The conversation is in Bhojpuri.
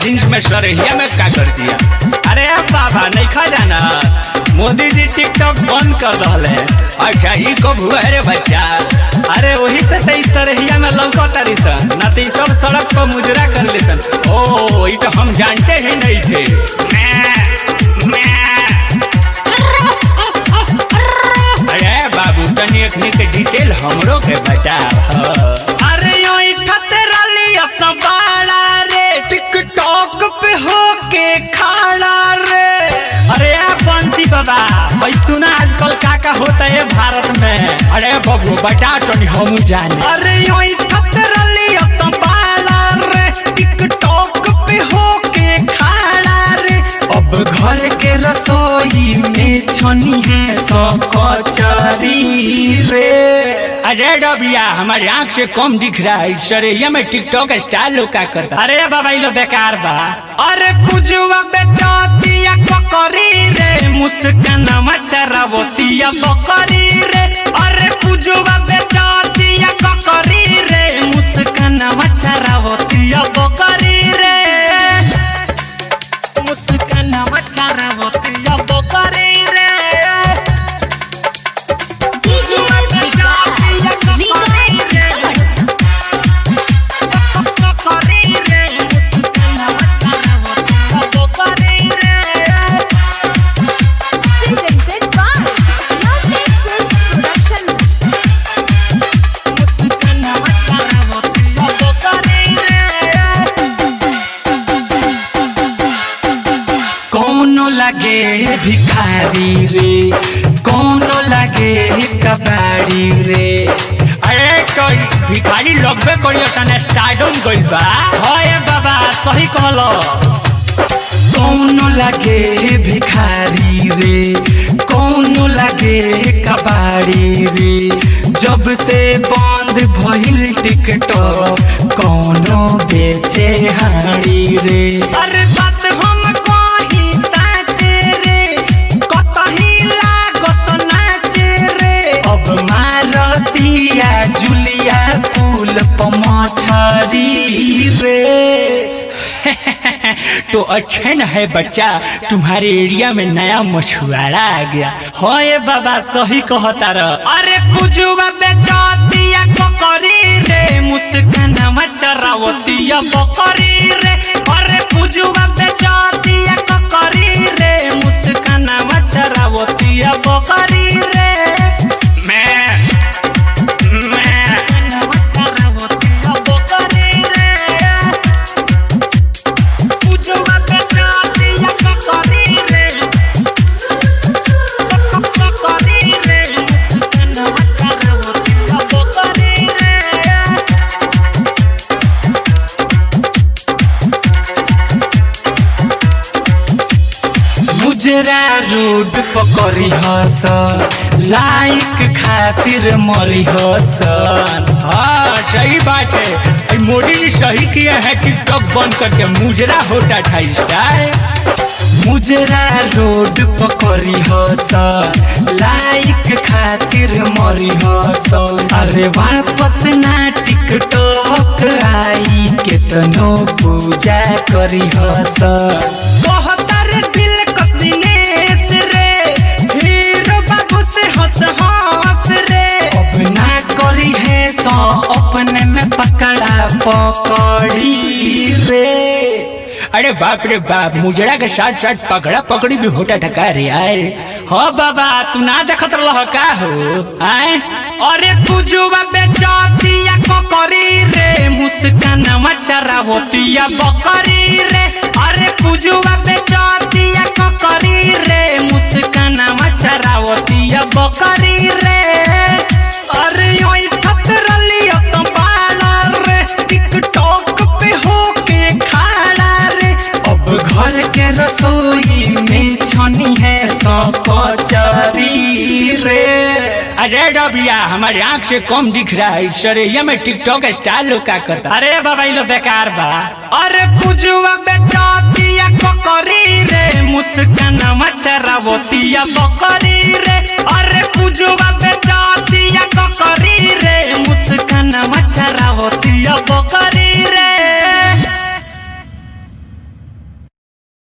जींस में सरहिया में क्या कर दिया। अरे बाबा नहीं खा जाना, मोदी जी टिकटॉक बंद कर रहे हैं। अच्छा ये कब हुआ रे बच्चा? अरे वही से तो इस सरहिया में लौका तारी सन, न तो सब सड़क पर मुजरा कर ली सन। ओ ये तो हम जानते ही नहीं थे। अरे बाबू तनी एक डिटेल हमरो के बता। अरे टिकटॉक पे होके खाना रे। अरे बंसी बाबा भाई सुना आजकल क्या होता है भारत में। अरे बाबू बता तो नहीं हम जाने। अरे टिकटॉक पे होके खाना रे। अब घर के रसोई में छनी है कचरी रे। अरे डबिया हमारे आँख से कम दिख रहा है सर, ये में टिकटॉक स्टाइल लोग क्या करता। अरे बाबा ये लोग बेकार बा। अरे पुजुआ बेचातिया बकरी रे, मुस्कान मचरावतिया बकरी रे। अरे पुजुआ बेचातिया बकरी रे, मुस्कान मचरावतिया बकरी रे। मुस्कान मचरावतिया बकरी रे। कौनो लगे भिखारी रे, कौनो लगे कबाड़ी रे। अरे कोई भिखारी लगबे करियो सन स्टार्डम गइल बा। हाय बाबा सही कहलो। कौनो लगे भिखारी रे, कौनो लगे कबाड़ी रे। जब से बंद भइल टिकटॉक कौनो बेचे हाड़ी रे। अरे बात हम जुलिया पुल पमाछरी रे। तो अच्छा न है बच्चा, तुम्हारे एरिया में नया मछुआरा आ गया। हाँ बाबा सही कहता रह। अरे पुजुआ बेचातिया बकरी रे, मुस्कान मचरावतिया बकरी रे। अरे पुजुआ बेचातिया बकरी रे, मुस्कान मचरावतिया बकरी रे। गुजरा रोड पकड़ी हस, लाइक खातिर मरी हसन। हाँ सही बात है, मोदी जी सही किए हैं टिकटॉक बंद करके मुजरा होता था स्टाइल। मुजरा रोड पकड़ी हस, लाइक खातिर मरी हस। अरे वापस ना टिकटॉक आई, केतनो पूजा करी हस। दिनेश रे हीरो बाबू से हंस हंस रे। अब ना करी है सो अपने में पकड़ा पकड़ी रे। अरे बाप रे बाप, मुजरा के साथ साथ पकड़ा पकड़ी भी होता ठका रे आए। हाँ बाबा तू ना देखत रह का हो आए। अरे पुजुआ बेचातिया बकरी रे, मुस्कान मचरावतिया बकरी रे। अरे पुजुआ बेचातिया बकरी रे, मुस्कान मचरावतिया बकरी रे। अरे योई खतरलिया संभाला रे, टिकटॉक पे होके खाना रे। अब घर के रसोई में छनी है कचरी रे। अरे डबिया हमारे आँख से कम दिख रहा है सर, ये में टिकटॉक स्टाइल लोग क्या करता। अरे बाबा ये लोग बेकार बा। अरे पुजुआ बेचातिया बकरी रे, मुस्कान मचरावतिया बकरी रे। अरे पुजुआ बेचातिया बकरी रे, मुस्कान मचरावतिया बकरी।